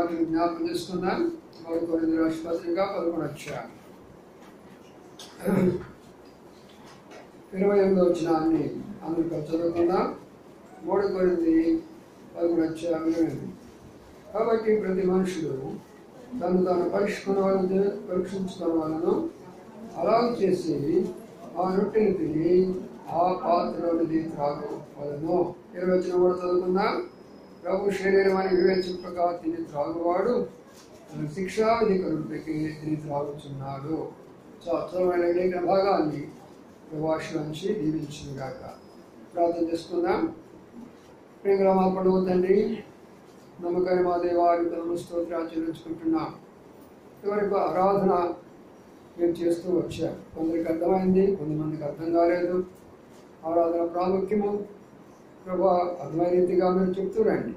వాటిని జ్ఞాపకం చేసుకుందాం. 3 కొరింథీయుల రాసిన పత్రిక 11వ అధ్యాయం 28వ వచనాన్ని అందరూ చదువుకుందాం. 3 కొరింథీయుల 11వ అధ్యాయం. కాబట్టి ప్రతి మనుషుడు తను తాను పరీక్షించుకోవాలను, అలా చేసి ఆ రొట్టెని తిని ఆ పాత్రలోనిది త్రాగవలెను. 20వ వచనం కూడా చదువుకుందాం. ప్రభు శరీరం అని వివేచింపక తిని త్రాగువాడు తన శిక్షావిధి కరుడికి తిని త్రాగుచున్నాడు. చదువుమైన లేఖన భాగాన్ని ప్రభాషలోంచి దీవించుగాక. ప్రార్థన చేసుకుందాం. ప్రియమైన మా పడవ తండ్రి, నమ్మకమైన మా దేవారి పదము స్తోత్రాలు చెల్లించుకుంటున్నాం. ఇవరకు ఆరాధన మీరు చేస్తూ వచ్చారు. కొందరికి అర్థమైంది, కొంతమందికి అర్థం కాలేదు. ఆరాధన ప్రాముఖ్యము ప్రభా అర్థమైన రీతిగా మీరు చెప్తూ రండి.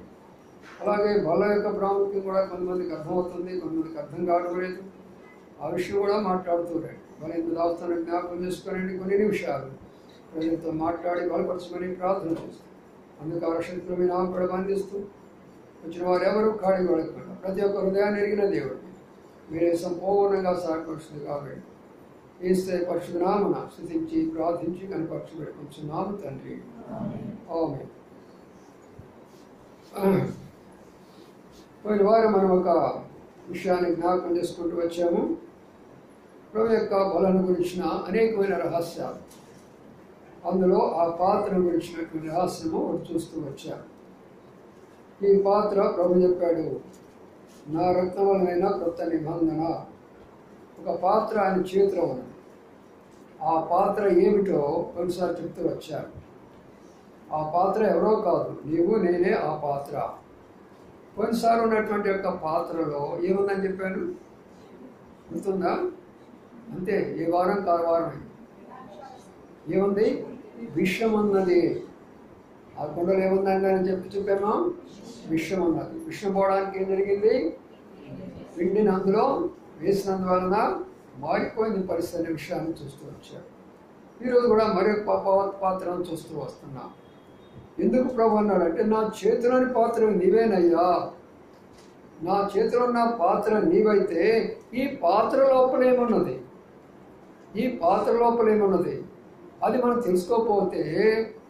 అలాగే బల యొక్క ప్రాముఖ్యం కూడా కొంతమందికి అర్థమవుతుంది, కొంతమందికి అర్థం కావడం లేదు. ఆ విషయం కూడా మాట్లాడుతూ రండి. మరింత దాస్తాను జ్ఞాపకం చేసుకోనండి. కొన్ని నిమిషాలు ప్రజలతో మాట్లాడి బలపరచమని ప్రార్థన చేస్తాం. అందుకు ఆశక్తులు మీ నామం కూడా బంధిస్తూ వచ్చిన వారు ఎవరు ఖాళీ పడకుండా ప్రతి ఒక్క హృదయాన్ని ఎరిగిన దేవుడు మీరే సంపూర్ణంగా సహకరిస్తుంది. కాబట్టి ఏసే పరిశుద్ధ నామమున స్తుతించి ప్రార్థించి కనపరచు పెట్టుకుంటున్నాము తండ్రి. ఆమేన్. పోయిన వారం మనం ఒక విషయాన్ని జ్ఞాపకం చేసుకుంటూ వచ్చాము. ప్రభు యొక్క బలను గురించిన అనేకమైన రహస్యాలు, అందులో ఆ పాత్రను గురించినటువంటి రహస్యము చూస్తూ వచ్చాము. ఈ పాత్ర ప్రభు చెప్పాడు, నా రక్తం వలన కొత్త నిబంధన. ఒక పాత్ర ఆయన చేతిలో ఉన్నది. ఆ పాత్ర ఏమిటో కొన్నిసార్లు చెప్తూ వచ్చారు. ఆ పాత్ర ఎవరో కాదు, నీవు నేనే ఆ పాత్ర. కొన్నిసార్లు ఉన్నటువంటి యొక్క పాత్రలో ఏముందని చెప్పాను గుర్తుందా? అంతే, ఏ వారం కారు వారం ఏముంది? విషం ఉన్నది. ఆ కుండలు ఏముందని కానీ చెప్పామా? విషం ఉన్నది. విషం పోవడానికి ఏం జరిగింది? పిండిని అందులో వేసినందువలన మారిపోయింది పరిస్థితి అనే విషయాన్ని చూస్తూ వచ్చారు. ఈరోజు కూడా మరొక పాత్రను చూస్తూ వస్తున్నాం. ఎందుకు ప్రభు అన్నాడంటే, నా చేతిలోని పాత్ర నీవేనయ్యా. నా చేతిలో ఉన్న పాత్ర నీవైతే ఈ పాత్ర లోపలేమున్నది? ఈ పాత్ర లోపలేమున్నది అది మనం తెలుసుకోకపోతే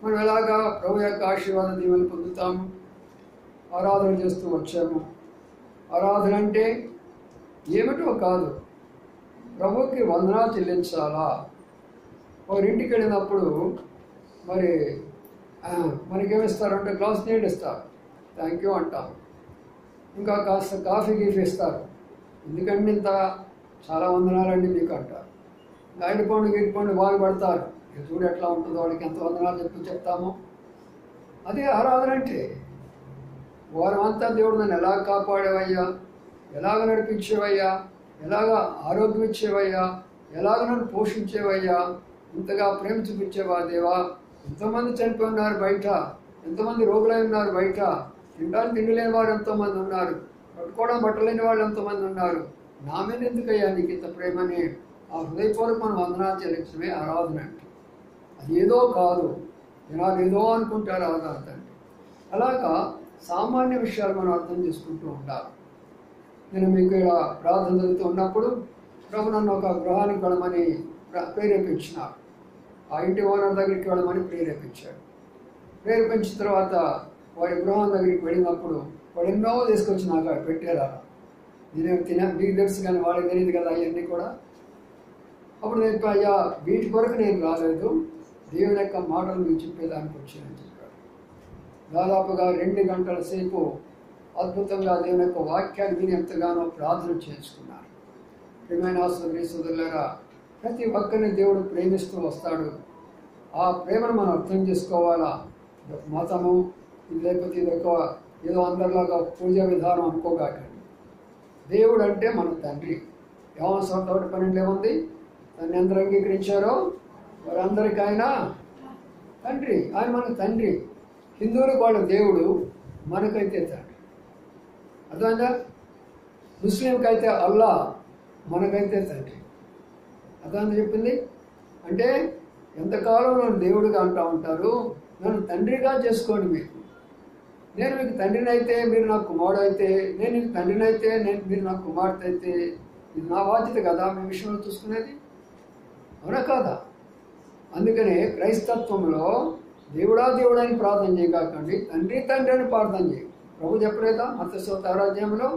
మనం ఎలాగా ప్రభు యొక్క ఆశీర్వాద దీవెనలు పొందుతాము? ఆరాధన చేస్తూ వచ్చాము. ఆరాధన అంటే ఏమిటో కాదు, ప్రభుకి వందనాలు చెల్లించాలా. ఒకరింటికి వెళ్ళినప్పుడు మరి మనకేమిస్తారంటే గ్లాస్ నీళ్ళు ఇస్తారు, థ్యాంక్ యూ అంటాం. ఇంకా కాస్త కాఫీ గీఫీ ఇస్తారు, ఎందుకంటే ఇంత చాలా వందనాలండి మీకు అంటారు. గైడిపోండి గిడిపోండి బాగుపడతారు, చూడు ఎట్లా ఉంటుందో, వాడికి ఎంత వందనాలు చెప్తామో. అదే ఆరాధన అంటే. వారం అంతా దేవుడు నన్ను ఎలా కాపాడేవయ్యా, ఎలాగ నడిపించేవయ్యా, ఎలాగ ఆరోగ్యం ఇచ్చేవయ్యా, ఎలాగ నన్ను పోషించేవయ్యా, ఇంతగా ప్రేమ చూపించేవా దేవా. ఎంతోమంది చనిపోయి ఉన్నారు బయట, ఎంతోమంది రోగులై ఉన్నారు బయట, తినడానికి తిండి లేని వారు ఎంతోమంది ఉన్నారు, కట్టుకోవడం బట్టలేని వాళ్ళు ఎంతోమంది ఉన్నారు. నా మీద ఎందుకయ్యా నీకు ఇంత ప్రేమని ఆ హృదయపూర్వక మనం వందనాలు చెల్లించడమే ఆరాధన అంటే. అది ఏదో కాదు, జనాలు ఏదో అనుకుంటారు ఆరాధన అంటే. అలాగా సామాన్య విషయాలు మనం అర్థం చేసుకుంటూ ఉండాలి. నేను మీకు ఇలా ప్రార్థన జరుగుతూ ఉన్నప్పుడు ప్రభు నన్ను ఒక గృహానికి వెళ్ళమని ప్రేరేపించినారు. ఆ ఇంటి ఓనర్ దగ్గరికి వెళ్ళమని ప్రేరేపించాడు. ప్రేరేపించిన తర్వాత వారి గృహం దగ్గరికి వెళ్ళినప్పుడు వాడు ఎన్నో తీసుకొచ్చి నాకు పెట్టారు. నేనేం మీకు తెలుసు కానీ వాళ్ళకి తెలియదు కదా అవన్నీ కూడా. అప్పుడు నేను అయ్యా వీటి కొరకు నేను రాలేదు, దేవుని యొక్క మాటలు మీకు చెప్పేదానికి వచ్చానని చెప్పాడు. దాదాపుగా 2 గంటల సేపు అద్భుతంగా దేవుని యొక్క వాక్యాన్ని విని ఎంతగానో ప్రార్థన చేసుకున్నారు. ప్రియమైన సోదరులారా, ప్రతి ఒక్కరిని దేవుడు ప్రేమిస్తూ వస్తాడు. ఆ ప్రేమను మనం అర్థం చేసుకోవాలా. మతము ఇది లేకపోతే ఇదొక ఏదో అందరిలాగా పూజా విధానం అనుకోగాకండి. దేవుడు అంటే మన తండ్రి. యోహాను 1:12 ఏముంది? తను ఎందరు అంగీకరించారో వారందరికీ ఆయన తండ్రి. ఆయన మన తండ్రి. హిందువులకు వాళ్ళ దేవుడు, మనకైతే తండ్రి. అర్థమైందా? ముస్లింకి అయితే అల్లా, మనకైతే తండ్రి. అర్థం చెప్పింది అంటే ఎంతకాలం నన్ను దేవుడిగా అంటూ ఉంటారు, నన్ను తండ్రిగా చేసుకోండి. మీకు నేను మీకు తండ్రిని అయితే మీరు నాకు కుమారుడు అయితే, నేను మీకు తండ్రిని అయితే మీరు నాకు కుమార్తె అయితే, ఇది నా బాధ్యత కదా మీ విషయంలో చూసుకునేది, అవునా కాదా? అందుకనే క్రైస్తత్వంలో దేవుడా దేవుడా అని ప్రార్థన చేయకండి, తండ్రి తండ్రి అని ప్రార్థన చేయి. ప్రభు చెప్పలేదా మత్తయి 6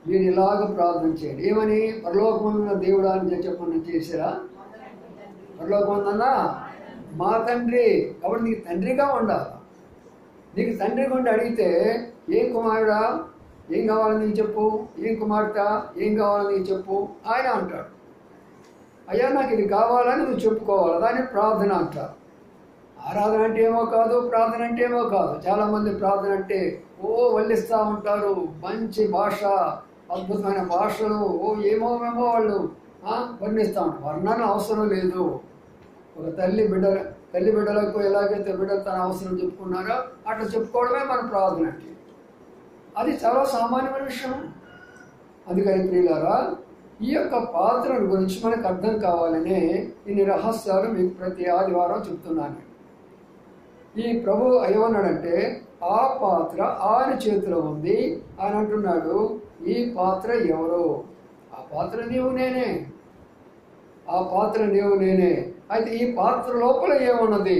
మీరు ఇలాగ ప్రార్థన చేయండి, ఏమని? పరలోకమందున్న దేవుడా అని చెప్పమని చేశారా? పరలోకమందున్నా మా తండ్రి. కాబట్టి నీకు తండ్రిగా ఉండాలి. నీకు తండ్రిగా ఉండి అడిగితే ఏం కుమారుడా ఏం కావాలని నీకు చెప్పు, ఏం కుమార్తె ఏం కావాలని నీకు చెప్పు, ఆయన అంటాడు. అయ్యా నాకు ఇది కావాలని నువ్వు చెప్పుకోవాలి, దాన్ని ప్రార్థన అంటారు. ఆరాధన అంటే ఏమో కాదు, ప్రార్థన అంటే ఏమో కాదు. చాలామంది ప్రార్థన అంటే వల్లిస్తూ ఉంటారు, మంచి భాష, అద్భుతమైన భాషలు, ఏమో వాళ్ళు వర్ణిస్తూ ఉంటారు. వర్ణన అవసరం లేదు. ఒక తల్లి బిడ్డలకు ఎలాగైతే బిడ్డలు తన అవసరం చెప్పుకున్నారో అట్లా చెప్పుకోవడమే మన ప్రార్థన అంటే. అది చాలా సామాన్యమైన విషయం. అందుకని ప్రియులారా, ఈ యొక్క పాత్రల గురించి మనకు అర్థం కావాలనే ఇన్ని రహస్యాలు మీకు ప్రతి ఆదివారం చెప్తున్నాను. ఈ ప్రభు ఏమన్నాడంటే, ఆ పాత్ర ఆయన చేతిలో ఉంది. ఆయన అంటున్నాడు, ఈ పాత్ర ఎవరు? ఆ పాత్ర నీవు నేనే, ఆ పాత్ర నీవు నేనే. అయితే ఈ పాత్ర లోపల ఏమున్నది?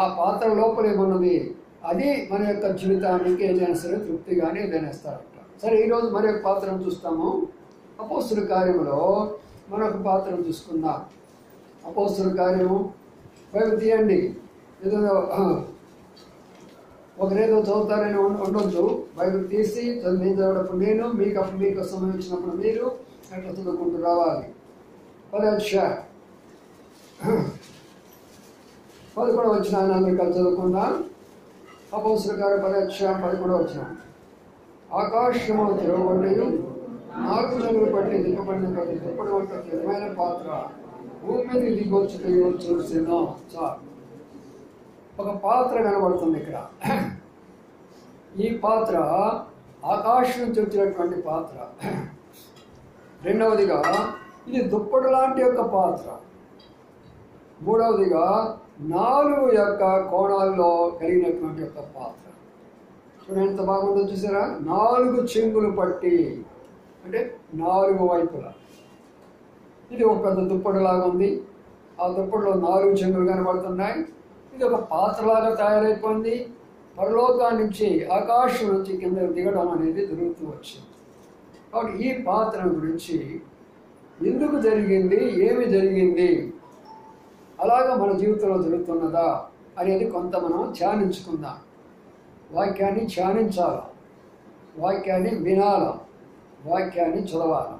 ఆ పాత్ర లోపల ఏమున్నది? అది మన యొక్క జీవితానికి ఏదైనా సరే తృప్తిగానే ఏదైనా ఇస్తారంట. సరే, ఈరోజు మరి ఒక పాత్రను చూస్తాము. అపోస్తుల కార్యములో మరొక పాత్రను చూసుకుందాం. అపోస్తుల కార్యము బైబిల్ తీయండి. ఏదో ఒకరేదో చదువుతారని ఉండొద్దు. బైబిల్ తీసి నేను చదివినప్పుడు నేను, మీకు సమయం వచ్చినప్పుడు మీరు అట్లా చదువుకుంటూ రావాలి. 11వ వచనాన్ని అందరికీ చదువుకుందాం. అపోస్తుల కార్యం 11వ వచనం. ఆకాశము తెరవబడియు 4 చెవులు పట్టి దిప్పబడిన ప్రతి దిప్పటి వంట స్థిరమైన పాత్ర భూమి మీద దిగొచ్చుటయో చూసినా. చాలు, ఒక పాత్ర కనబడుతుంది ఇక్కడ. ఈ పాత్ర ఆకాశం నుంచి వచ్చినటువంటి పాత్ర. రెండవదిగా ఇది దుప్పటి లాంటి యొక్క పాత్ర. మూడవదిగా 4 యొక్క కోణాల్లో కలిగినటువంటి యొక్క పాత్ర. చూడండి ఎంత బాగుందో చూసారా? 4 చెంగులు పట్టి, అంటే 4 వైపులా. ఇది ఒక పెద్ద దుప్పటిలాగా ఉంది. ఆ దుప్పటిలో 4 చెంగులు కనబడుతున్నాయి. ఇది ఒక పాత్రలాగా తయారైపోయింది. పరలోకాన్ని నుంచి, ఆకాశం నుంచి కింద దిగడం అనేది జరుగుతూ వచ్చింది. కాబట్టి ఈ పాత్ర గురించి ఎందుకు జరిగింది, ఏమి జరిగింది, అలాగా మన జీవితంలో జరుగుతున్నదా అనేది కొంత మనం ధ్యానించుకుందాం. వాక్యాన్ని ధ్యానించాలి, వాక్యాన్ని వినాలి, వాక్యాన్ని చదవాలి.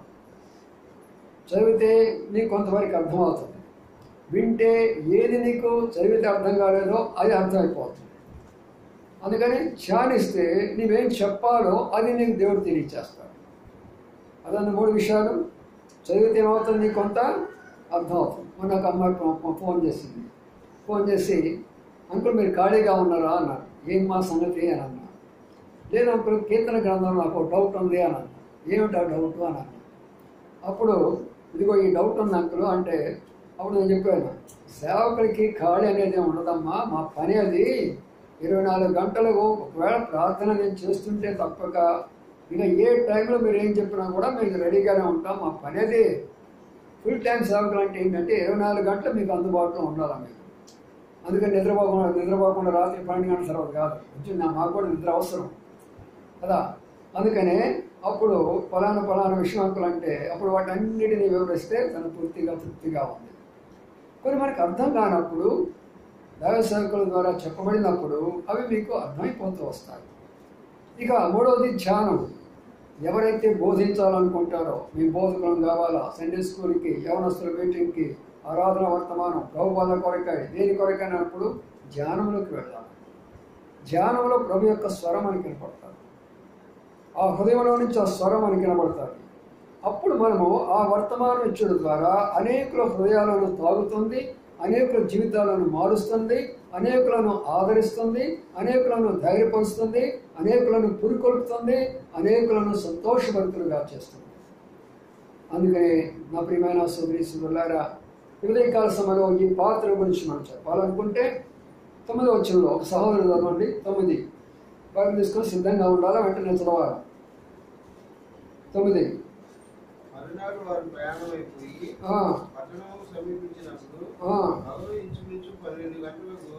చదివితే నీకు కొంతవరకు అర్థమవుతుంది. వింటే ఏది నీకు చదివితే అర్థం కాలేదో అది అర్థమైపోతుంది. అందుకని ధ్యానిస్తే నీవేం చెప్పాలో అది నీకు దేవుడు తెలియచేస్తాడు. అదన్న 3 విషయాలు. చదివితే ఏమవుతుంది, నీకు కొంత అర్థమవుతుంది. మొన్న ఒక అమ్మాయి ఫోన్ చేసింది. ఫోన్ చేసి, అంకుల్ మీరు ఖాళీగా ఉన్నారా అన్నారు. ఏం మా సంగతి అని అన్నా. లేదు అంకుల్, కీర్తన గ్రంథంలో నాకు డౌట్ ఉంది అని అన్నా. ఏమిటా డౌట్ అని అన్నా. అప్పుడు ఇదిగో ఈ డౌట్ ఉంది అంకుల్ అంటే, అప్పుడు నేను చెప్పాను, సేవకులకి ఖాళీ అనేది ఉండదమ్మా, మా పని అది 24 గంటలు. ఒకవేళ ప్రార్థన నేను చేస్తుంటే తప్పక ఇక ఏ టైంలో మీరు ఏం చెప్పినా కూడా మేము రెడీగానే ఉంటాం. మా పని అది. ఫుల్ టైం సేవకులు అంటే ఏంటంటే 24 గంటలు మీకు అందుబాటులో ఉండాలి మీకు. అందుకని నిద్రపోకుండా రాత్రి 12 గంటల తర్వాత కాదు, కొంచెం మాకు కూడా నిద్ర అవసరం కదా. అందుకనే అప్పుడు ఫలానా విషయం అంకులు అంటే అప్పుడు వాటన్నిటిని వివరిస్తే తను తృప్తిగా ఉంది. కొన్ని మనకు అర్థం కానప్పుడు దైవ సేవకుల ద్వారా చెప్పబడినప్పుడు అవి మీకు అర్థమైపోతూ వస్తాయి. ఇక 3వది ధ్యానం. ఎవరైతే బోధించాలనుకుంటారో, మీ బోధకులం కావాలా, సండే స్కూల్కి, యవనస్తుల మీటింగ్కి, ఆరాధన వర్తమానం, ప్రభు వాళ్ళ కొరకాయ, దేని కొరకైనప్పుడు ధ్యానంలోకి వెళ్ళాలి. ధ్యానంలో ప్రభు యొక్క స్వరం అని కనపడతారు. ఆ హృదయంలో నుంచి ఆ స్వరం అని కనబడతారు. అప్పుడు మనము ఆ వర్తమానం ఇచ్చడం ద్వారా అనేకుల హృదయాలను తాగుతుంది, అనేకుల జీవితాలను మారుస్తుంది, అనేకులను ఆదరిస్తుంది, అనేకులను ధైర్యపరుస్తుంది, అనేకులను పురికొల్పుతుంది, అనేకులను సంతోషభరితులుగా చేస్తుంది. అందుకని నా ప్రియమైన సోదరీశ్వరులారా, ఉదయకాల సమయంలో ఈ పాత్ర గురించి మనం చెప్పాలనుకుంటే 9వ వచనంలో ఒక సహోదరుడు చదవండి. 9 బైబిల్ తీసుకొని సిద్ధంగా ఉండాలా, వెంటనే చదవాలి. 9 మరునాడు వారు ప్రయాణమైపోయి పట్టణము సమీపించినప్పుడు పగలు ఇంచుమించు 12 గంటలకు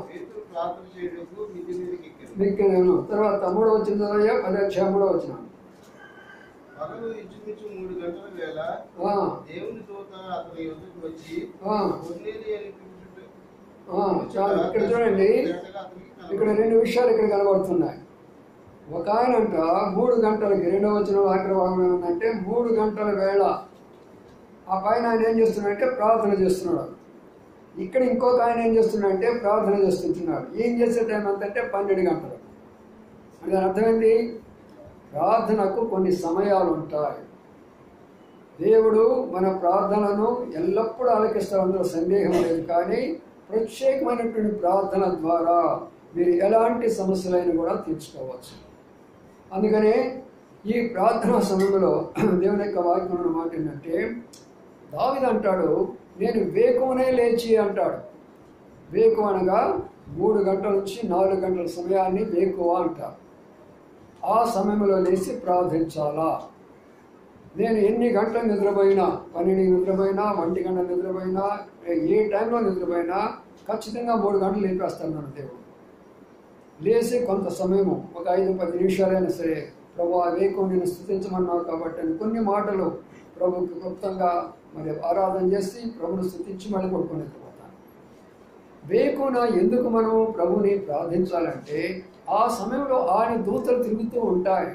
పేతురు ప్రార్థన చేయుటకు మిద్ది మీదకి ఎక్కాను. తర్వాత 3వ వచనం 10వ వచనం. పగలు ఇంచుమించు 3 గంటల వేళ దేవుని దూత అతని యొద్దకు వచ్చి కొర్నేలి అని ఇక్కడ చూడండి, ఇక్కడ 2 విషయాలు ఇక్కడ కనబడుతున్నాయి. ఒక ఆయన అంట 3 గంటలకి, 2వ వచనం ఆఖరి భాగం ఏమందంటే 3 గంటల వేళ ఆ పైన ఆయన ఏం చేస్తున్నాడంటే ప్రార్థన చేస్తున్నాడు. ఇక్కడ ఇంకొక ఆయన ఏం చేస్తున్నాడంటే ప్రార్థన చేస్తుంటున్నాడు. ఏం చేసే టైం అంతంటే 12 గంటలు. అంటే అర్థమైంది, ప్రార్థనకు కొన్ని సమయాలు ఉంటాయి. దేవుడు మన ప్రార్థనను ఎల్లప్పుడూ ఆలకిస్తారు, అందులో సందేహం లేదు. కానీ ప్రత్యేకమైనటువంటి ప్రార్థన ద్వారా మీరు ఎలాంటి సమస్యలైనా కూడా తీర్చుకోవచ్చు. అందుకనే ఈ ప్రార్థనా సమయంలో దేవుని యొక్క వాక్యం ఉన్న మాట ఏంటంటే, దావీదు అంటాడు, నేను వేకువనే లేచి అంటాడు. వేకువ అనగా 3 గంటల నుంచి 4 గంటల సమయాన్ని వేకువ అంటారు. ఆ సమయంలో లేచి ప్రార్థించాలా. నేను ఎన్ని గంటలు నిద్రపోయినా, 12 నిద్రపోయినా, 1 గంట నిద్రపోయినా, ఏ టైంలో నిద్రపోయినా ఖచ్చితంగా 3 గంటలు లేపేస్తాను నన్ను దేవుడు. లేచి కొంత సమయము, ఒక 5-10 నిమిషాలైనా సరే, ప్రభు ఆ వేకువ నేను స్తుతించమన్నావు కాబట్టి అని కొన్ని మాటలు ప్రభుకి క్లుప్తంగా మరి ఆరాధన చేసి ప్రభుని స్తుతించి మళ్ళీ పడుకొని నిద్రపోతాను. వేకున ఎందుకు మనం ప్రభుని ప్రార్థించాలంటే, ఆ సమయంలో ఆయన దూతలు తిరుగుతూ ఉంటాయి.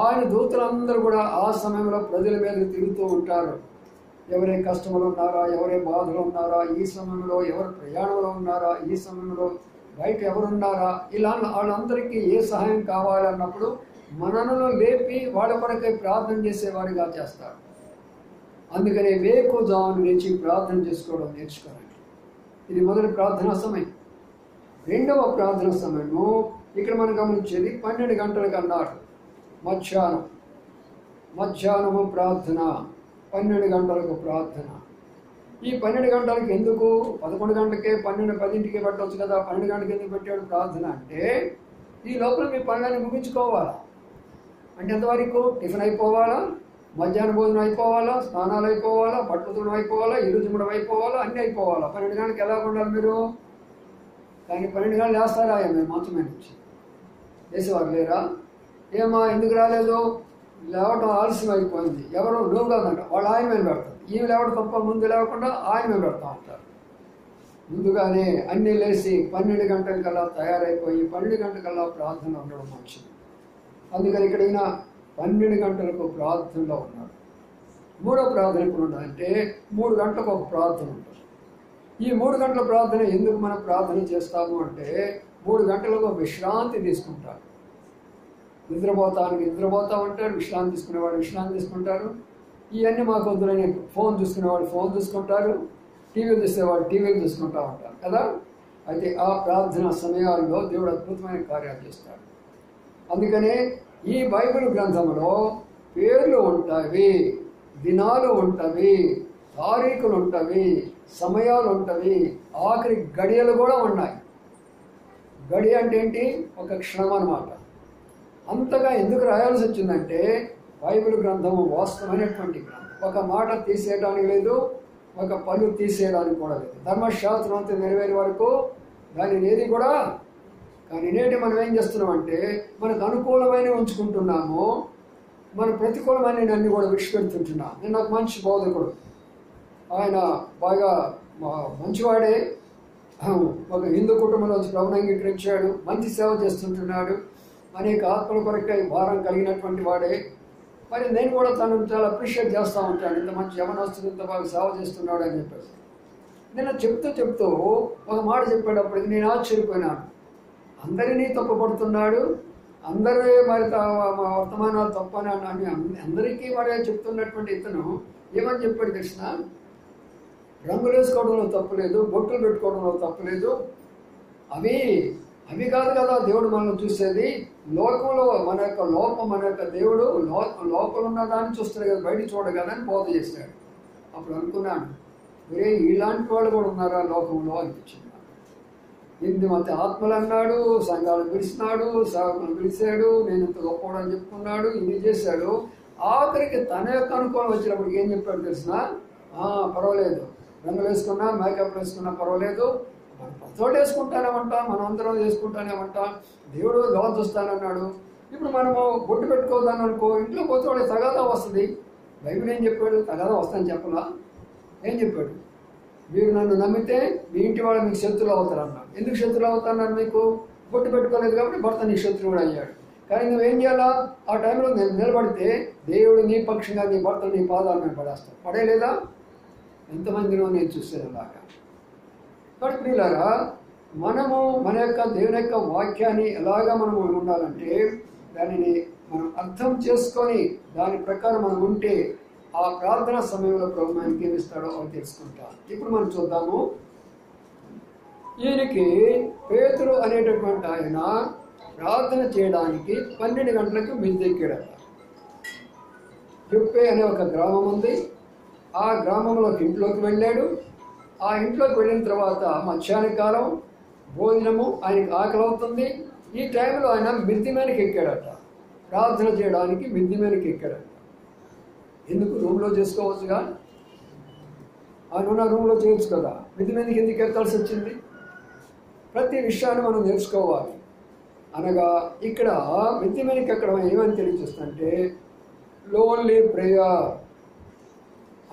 ఆయన దూతలందరూ కూడా ఆ సమయంలో ప్రజల మీద తిరుగుతూ ఉంటారు. ఎవరే కష్టంలో ఉన్నారా, ఎవరే బాధలో ఉన్నారా, ఈ సమయంలో ఎవరు ప్రయాణంలో ఉన్నారా, ఈ సమయంలో బయట ఎవరున్నారా, ఇలా వాళ్ళందరికీ ఏ సహాయం కావాలన్నప్పుడు మనలో లేపి వాళ్ళ కొరకై ప్రార్థన చేసేవారిగా చేస్తారు. అందుకనే వేకువజామున లేచి ప్రార్థన చేసుకోవడం నేర్చుకోవాలి. ఇది మొదటి ప్రార్థనా సమయం. 2వ ప్రార్థనా సమయము ఇక్కడ మనం గమనించేది 12 గంటలకు అన్నారు. మధ్యాహ్నము ప్రార్థన, 12 గంటలకు ప్రార్థన. ఈ 12 గంటలకు ఎందుకు 11 గంటలకే 10ంటికే పెట్టవచ్చు కదా, 12 గంటలకు ఎందుకు పెట్టాడు ప్రార్థన అంటే, ఈ లోపల మీ పనులన్నీ ముగించుకోవాలా. అంటే ఎంతవరకు టిఫిన్ అయిపోవాలా, మధ్యాహ్న భోజనం అయిపోవాలా, స్నానాలు అయిపోవాలా, బట్టలు తుడడం అయిపోవాలా, ఇల్లు చిమ్మడం అయిపోవాలా, అన్నీ అయిపోవాలా. 12 గంటలకు ఎలా ఉండాలి మీరు? కానీ 12 గంటలు వేస్తారా మేము మంచమే నుంచి వేసేవారు లేరా? ఏమా ఎందుకు రాలేదు? లేవటం ఆలస్యం అయిపోయింది. ఎవరు నువ్వు కాదంట, వాళ్ళు ఆయన మీద పెడతారు. ఈమె లేవడం తప్ప ముందు లేకుండా ఆయన మీద పెడతా ఉంటారు. ముందుగానే అన్నీ లేచి 12 గంటలకల్లా తయారైపోయి 12 గంటలకల్లా ప్రార్థన ఉండడం మంచిది. అందుకని ఇక్కడ 12 గంటలకు ప్రార్థనలో ఉన్నాడు. 3వ ప్రార్థన ఎప్పుడు ఉండాలంటే 3 గంటలకు ఒక ప్రార్థన ఉంటుంది. ఈ 3 గంటల ప్రార్థన ఎందుకు మనం ప్రార్థన చేస్తాము అంటే, 3 గంటలకు విశ్రాంతి తీసుకుంటారు. నిద్రపోతా ఉంటారు, విశ్రాంతి తీసుకునేవాడు విశ్రాంతి తీసుకుంటారు. ఇవన్నీ మాకు వద్దులని ఫోన్ చూసుకునేవాడు ఫోన్ చూసుకుంటారు, టీవీలు చూసేవాడు టీవీలు చూసుకుంటూ ఉంటారు కదా. అయితే ఆ ప్రార్థన సమయాల్లో దేవుడు అద్భుతమైన కార్యాలు చేస్తాడు. అందుకనే ఈ బైబిల్ గ్రంథంలో పేర్లు ఉంటాయి, దినాలు ఉంటవి, తారీఖులు ఉంటవి, సమయాలు ఉంటవి, ఆఖరి గడియలు కూడా ఉన్నాయి. గడి అంటే ఏంటి? ఒక క్షణం అన్నమాట. అంతగా ఎందుకు రాయాల్సి వచ్చిందంటే, బైబిల్ గ్రంథము వాస్తవమైనటువంటి గ్రంథం. ఒక మాట తీసేయడానికి లేదు, ఒక పళ్ళు తీసేయడానికి కూడా లేదు. ధర్మశాస్త్రం అంతా నెరవేరే వరకు దాని ఏది కూడా. కానీ నేటి మనం ఏం చేస్తున్నామంటే, మనకు అనుకూలమైన ఉంచుకుంటున్నాము, మన ప్రతికూలమైన అన్ని కూడా విడిచిపెడుతుంటున్నాం. నేను నాకు మంచి బోధకుడు, ఆయన బాగా మంచివాడే, ఒక హిందూ కుటుంబంలో ప్రభుని అంగీకరించాడు, మంచి సేవ చేస్తుంటున్నాడు, అనేక ఆత్మల కొరకై భారం కలిగినటువంటి వాడే. మరి నేను కూడా తను చాలా అప్రిషియేట్ చేస్తూ ఉంటాను, ఇంత మంచి యవనస్తుడు ఇంత బాగా సేవ చేస్తున్నాడు అని చెప్పేసి. నేను చెప్తూ ఒక మాట చెప్పేటప్పటికి నేను ఆశ్చర్యపోయినాను. అందరినీ తప్పుపడుతున్నాడు, అందరూ మరి వర్తమానాలు తప్పని అని అందరికీ వాడే చెప్తున్నటువంటి ఇతను ఏమని చెప్పాడు కృష్ణ? రంగులు వేసుకోవడంలో తప్పులేదు, బొట్టులు పెట్టుకోవడంలో తప్పులేదు, అవి కాదు కదా దేవుడు మనల్ని చూసేది. లోకంలో మన యొక్క లోపం, మన యొక్క దేవుడు లోపల ఉన్న దాన్ని చూస్తాడు కదా, బయట చూడగలని అని బోధ చేశాడు. అప్పుడు అనుకున్నాను, ఇలాంటి వాళ్ళు కూడా ఉన్నారా లోకంలో అనిపించింది. 8 ఆత్మలు అన్నాడు, సంఘాలను పిలిచినాడు, సేవకులను పిలిచాడు, నేను ఇంత గొప్పవాడని చెప్పుకున్నాడు, ఇది చేశాడు. ఆఖరికి తన యొక్క అనుకోవడం వచ్చినప్పటికి ఏం చెప్పాడు తెలిసిన? పర్వాలేదు, రంగులు వేసుకున్నా, మేకప్ వేసుకున్నా పర్వాలేదు, మనం ప్రతోటి వేసుకుంటానేమంట, మనం అందరం వేసుకుంటానేమంట, దేవుడు గవత వస్తానన్నాడు. ఇప్పుడు మనము బొట్టు పెట్టుకోదాన్ని అనుకో, ఇంట్లో పోతే వాడికి తగాదా వస్తుంది. బైబిల్ ఏం చెప్పాడు? తగాదా వస్తానని చెప్పలా? ఏం చెప్పాడు? మీరు నన్ను నమ్మితే మీ ఇంటి వాళ్ళు మీకు శత్రులు అవుతారు అన్నాడు. ఎందుకు శత్రులు అవుతారన్నాడు? మీకు బొట్టు పెట్టుకోలేదు కాబట్టి భర్త నీ శత్రువుడు అయ్యాడు. కానీ నువ్వేం చేయాలా? ఆ టైంలో నేను నిలబడితే దేవుడు నీ పక్షంగా నీ భర్త నీ పాదాల మీద పడేస్తాడు. పడేలేదా? ఎంతమందినో నేను చూసాను అలాగా. కాబట్టి ప్రియులారా, మనము మన యొక్క దేవుని యొక్క వాక్యాన్ని ఎలాగా మనం ఉండాలంటే దానిని మనం అర్థం చేసుకొని దాని ప్రకారం మనం ఉంటే ఆ ప్రార్థన సమయంలో ప్రభు మనకి ఏమిస్తాడో అని తెలుసుకుంటాం. ఇప్పుడు మనం చూద్దాము. ఈయనకి పేతురు అనేటటువంటి ఆయన ప్రార్థన చేయడానికి 12 గంటలకు మిద్దెక్కాడట. యుప్పే అనే ఒక గ్రామం ఉంది. ఆ గ్రామంలోకి ఇంట్లోకి వెళ్ళాడు. ఆ ఇంట్లోకి వెళ్ళిన తర్వాత మధ్యాహ్న కాలం భోజనము, ఆయనకి ఆకలి అవుతుంది. ఈ టైంలో ఆయన మిద్ది మీదకి ఎక్కాడట. ప్రార్థన చేయడానికి మిద్ది మీదకి ఎక్కాడట. ఎందుకు? రూమ్లో చేసుకోవచ్చుగా, ఆయన ఉన్న రూమ్లో చేయొచ్చు కదా, మిద్ది మీదకి ఎందుకు ఎక్కాల్సి వచ్చింది? ప్రతి విషయాన్ని మనం నేర్చుకోవాలి. అనగా ఇక్కడ మిద్ది మీదకి ఎక్కడం ఏమని తెలియజేస్తుందంటే లోన్లీ ప్రేయర్,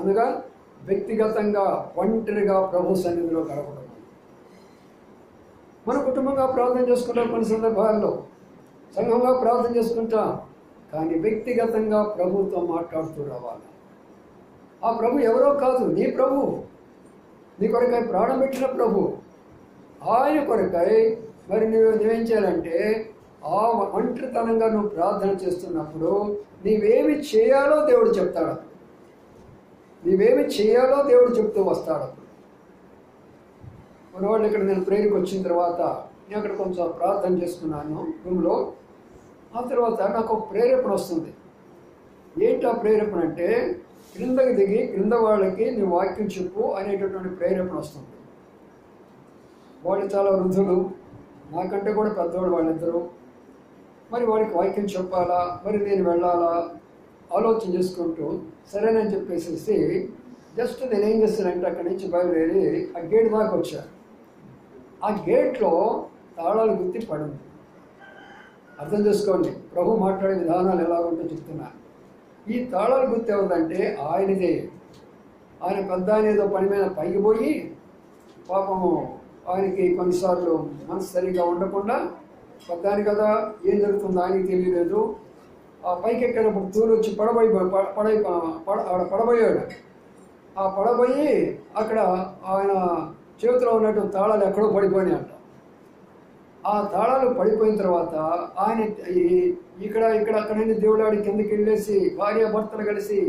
అనగా వ్యక్తిగతంగా ఒంటరిగా ప్రభు సన్నిధిలో గడపడం. మన కుటుంబంగా ప్రార్థన చేసుకుంటాం, కొన్ని సందర్భాల్లో సంఘంగా ప్రార్థన చేసుకుంటాం, కానీ వ్యక్తిగతంగా ప్రభుతో మాట్లాడుతూ రావాలి. ఆ ప్రభు ఎవరో కాదు, నీ ప్రభు, నీ కొరకై ప్రాణం పెట్టిన ప్రభు. ఆయన కొరకై మరి నువ్వేం చేయాలంటే ఆ ఒంటరితనంగా నువ్వు ప్రార్థన చేస్తున్నప్పుడు నీవేమి చేయాలో దేవుడు చెప్తాడు. నీవేమి చేయాలో దేవుడు చెప్తూ వస్తాడు. మనవాళ్ళు ఇక్కడ నేను ప్రేయర్కి వచ్చిన తర్వాత నేను అక్కడ కొంచెం ప్రార్థన చేసుకున్నాను రూమ్లో. ఆ తర్వాత నాకు ఒక ప్రేరేపణ వస్తుంది. ఏంటి ఆ ప్రేరేపణ అంటే క్రిందకి దిగి క్రింద వాళ్ళకి నువ్వు వాక్యం చెప్పు అనేటటువంటి ప్రేరేపణ వస్తుంది. వాళ్ళు చాలా వృద్ధులు, నాకంటే కూడా పెద్దవాళ్ళు వాళ్ళిద్దరూ. మరి వాడికి వాక్యం చెప్పాలా, మరి నేను వెళ్ళాలా ఆలోచన చేసుకుంటూ సరేనని చెప్పేసి జస్ట్ నేనేం చేస్తానంటే అక్కడి నుంచి బయలుదేరి ఆ గేట్ దాకా వచ్చాను. ఆ గేట్లో తాళాలు గుర్తి పడింది. అర్థం చేసుకోండి, ప్రభు మాట్లాడే విధానాలు ఎలా ఉంటుందో చెప్తున్నాను. ఈ తాళాలు గుర్తు ఎవరిదంటే ఆయనదే. ఆయన పెద్ద ఆయన ఏదో పని మీద పైకి పోయి పాపము ఆయనకి కొన్నిసార్లు మనసు సరిగా ఉండకుండా పెద్దాని కదా ఏం జరుగుతుందో ఆయనకి తెలియలేదు. ఆ పైకి ఎక్కేటప్పుడు తూరు వచ్చి పడబోయాడు. ఆ పడబోయి అక్కడ ఆయన చేతిలో ఉన్నటువంటి తాళాలు ఎక్కడో పడిపోయినాయంట. ఆ తాళాలు పడిపోయిన తర్వాత ఆయన ఇక్కడ అక్కడి నుండి దేవుడాడి కిందకి వెళ్ళేసి భార్యాభర్తలు కలిసి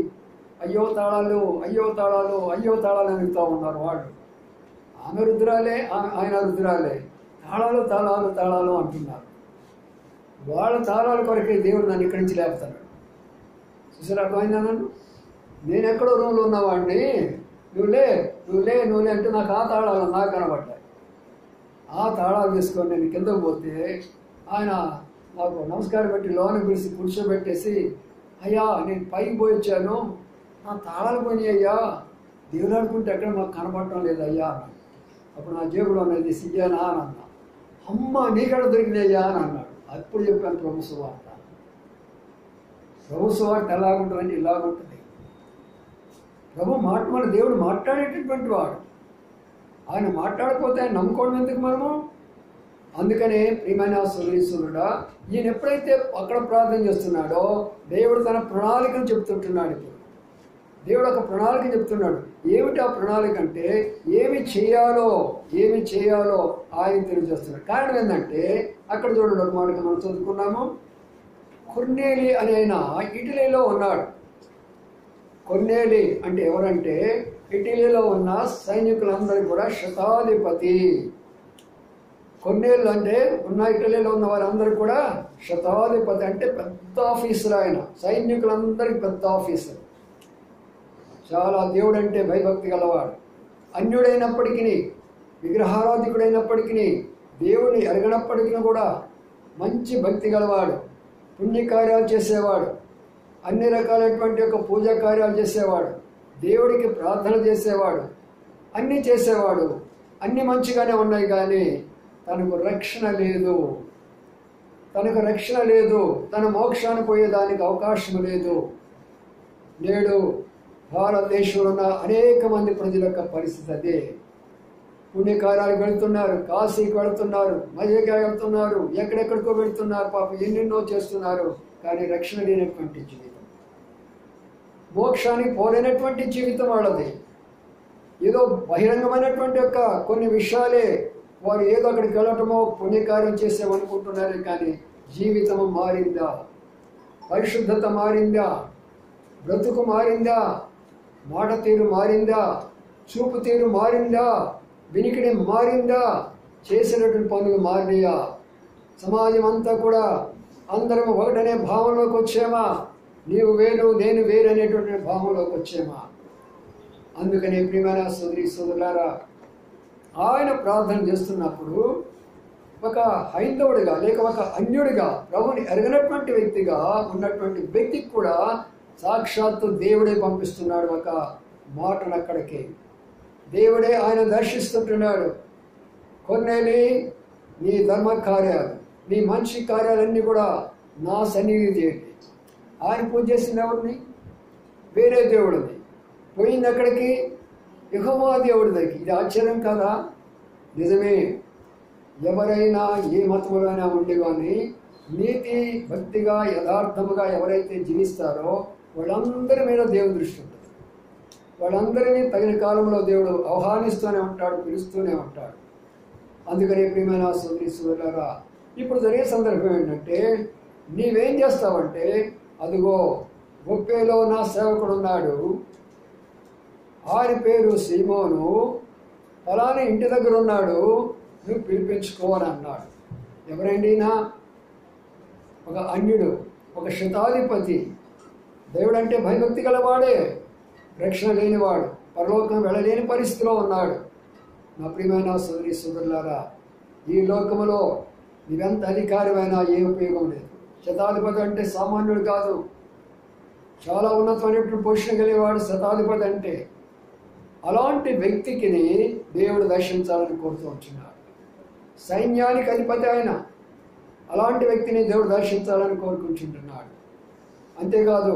అయ్యో తాళాలు, అయ్యో తాళాలు, అయ్యో తాళాలు అడుగుతూ ఉన్నారు వాళ్ళు. ఆమె రుద్రాలే, ఆయన రుద్రాలే, తాళాలు తాళాలు తాళాలు అంటున్నారు. వాళ్ళ తాళాల కొరకే దేవుడు నన్ను ఇక్కడి నుంచి లేపుతాడు. చూసారు, అర్థమైందా? నేను ఎక్కడో రూమ్లో ఉన్నవాడిని, నువ్వులే అంటే నాకు ఆ తాళాలు నాకు కనబడ్డాయి. ఆ తాళాలు తీసుకొని నేను కిందకు పోతే ఆయన నాకు నమస్కారం పెట్టి లోన పిలిచి కూర్చోబెట్టేసి అయ్యా నేను పైకి పోయి వచ్చాను, నా తాళాలు పోయినాయి అయ్యా, దేవుడు అనుకుంటే ఎక్కడ మాకు కనబడటం లేదయ్యా అన్నాడు. అప్పుడు నా జేబులో అనేది సియ్యానా అని అన్నా. అమ్మ నీకడ దొరికినాయ్యా అని అన్నాడు. అప్పుడు చెప్పాను ప్రభు సువార్త. ప్రభు సువార్త ఎలాగుంటుందంటే ఇలాగుంటుంది. మన దేవుడు మాట్లాడేటటువంటి వాడు. ఆయన మాట్లాడకపోతే ఆయన నమ్ముకోవడం ఎందుకు మనము? అందుకనే ప్రియమైన సోదరీశ్వరుడా, ఈయన ఎప్పుడైతే అక్కడ ప్రార్థన చేస్తున్నాడో దేవుడు తన ప్రణాళికను చెప్తుంటున్నాడు. ఇప్పుడు దేవుడు ఒక ప్రణాళిక చెప్తున్నాడు. ఏమిటి ఆ ప్రణాళిక అంటే ఏమి చేయాలో ఆయన తెలియజేస్తున్నాడు. కారణం ఏంటంటే అక్కడ చూడండి, ఒక మాట మనం చదువుకున్నాము. కొర్నేలి అని ఆయన ఇటలీలో ఉన్నాడు. కొర్నేలి అంటే ఎవరంటే ఇటలీలో ఉన్న సైనికులందరూ కూడా శతాధిపతి. కొన్నేళ్ళు అంటే ఇటలీలో ఉన్న వారందరూ కూడా శతాధిపతి, అంటే పెద్ద ఆఫీసర్. ఆయన సైనికులందరికీ పెద్ద ఆఫీసర్. చాలా దేవుడు అంటే భయభక్తి గలవాడు. అన్యుడైనప్పటికీ, విగ్రహారాధికుడైనప్పటికీ, దేవుని ఎరగనప్పటికీ కూడా మంచి భక్తి గలవాడు, పుణ్యకార్యాలు చేసేవాడు, అన్ని రకాలైనటువంటి యొక్క పూజా కార్యాలు చేసేవాడు, దేవుడికి ప్రార్థన చేసేవాడు, అన్నీ చేసేవాడు, అన్నీ మంచిగానే ఉన్నాయి. కానీ తనకు రక్షణ లేదు, తనకు రక్షణ లేదు, తన మోక్షాన్ని పోయేదానికి అవకాశం లేదు. నేడు భారతదేశంలో ఉన్న అనేక మంది ప్రజల యొక్క పరిస్థితి అదే. పుణ్యకార్యాలకు వెళుతున్నారు, కాశీకి వెళుతున్నారు, మజగా వెళ్తున్నారు, ఎక్కడెక్కడికో వెళుతున్నారు, పాపం ఎన్నెన్నో చేస్తున్నారు. కానీ రక్షణ లేనటువంటి జీవితం, మోక్షానికి పోలేనటువంటి జీవితం వాళ్ళది. ఏదో బహిరంగమైనటువంటి యొక్క కొన్ని విషయాలే వారు ఏదో అక్కడికి వెళ్ళటమో పుణ్యకార్యం చేసేవనుకుంటున్నారే. కానీ జీవితం మారిందా? పరిశుద్ధత మారిందా? బ్రతుకు మారిందా? మాట తీరు మారిందా? చూపు తీరు మారిందా? వినికిడి మారిందా? చేసినటువంటి పనులు మారినాయా? సమాజం అంతా కూడా అందరం ఒకటనే భావంలోకి వచ్చామా? నీవు వేరు నేను వేరు అనేటువంటి భావంలోకి వచ్చామా? అందుకనే ప్రియమైన సోదరి సోదరులారా, ఆయన ప్రార్థన చేస్తున్నప్పుడు ఒక హైందవుడిగా లేక ఒక అన్యుడిగా ప్రభుని ఎరగనటువంటి వ్యక్తిగా ఉన్నటువంటి వ్యక్తికి కూడా సాక్షాత్తు దేవుడే పంపిస్తున్నాడు ఒక మాటను అక్కడికి. దేవుడే ఆయన దర్శిస్తుంటున్నాడు. కొన్నేలి నీ ధర్మ కార్యాలు, నీ మంచి కార్యాలన్నీ కూడా నా సన్నిధి చేయండి. ఆయన పూజ చేసిన ఎవరిని? వేరే దేవుడిని. పోయింది అక్కడికి యెహోవా దేవుడి దగ్గరికి. ఇది ఆశ్చర్యం కదా? నిజమే. ఎవరైనా ఏ మతములైనా ఉండి కానీ నీతి భక్తిగా యథార్థముగా ఎవరైతే జీవిస్తారో వాళ్ళందరి మీద దేవుడి దృష్టి ఉంటుంది. వాళ్ళందరినీ తగిన కాలంలో దేవుడు ఆహ్వానిస్తూనే ఉంటాడు, పిలుస్తూనే ఉంటాడు. అందుకని ప్రియమైన సోదరి సోదరులారా, ఇప్పుడు జరిగే సందర్భం ఏంటంటే, నీవేం చేస్తావంటే, అదిగో గొప్పేలో నా సేవకుడు ఉన్నాడు, ఆయన పేరు సీమోను, ఫలానా ఇంటి దగ్గర ఉన్నాడు, నువ్వు పిలిపించుకోని అన్నాడు. ఎవరండి? ఒక అన్యుడు, ఒక శతాధిపతి. దేవుడు అంటే భయభక్తి గలవాడే, రక్షణ లేనివాడు, పరలోకం వెళ్ళలేని పరిస్థితిలో ఉన్నాడు. నా ప్రియమైన సోదరి సోదరులారా, ఈ లోకములో నీవెంత అధికారమైనా ఏ ఉపయోగం లేదు. శతాధిపతి అంటే సామాన్యుడు కాదు, చాలా ఉన్నతమైనటువంటి పొజిషన్ కలిగేవాడు శతాధిపతి అంటే. అలాంటి వ్యక్తికి దేవుడు దర్శించాలని కోరుతూ వచ్చినాడు. సైన్యానికి అధిపతి ఆయన, అలాంటి వ్యక్తిని దేవుడు దర్శించాలని కోరుకుంటున్నాడు. అంతేకాదు,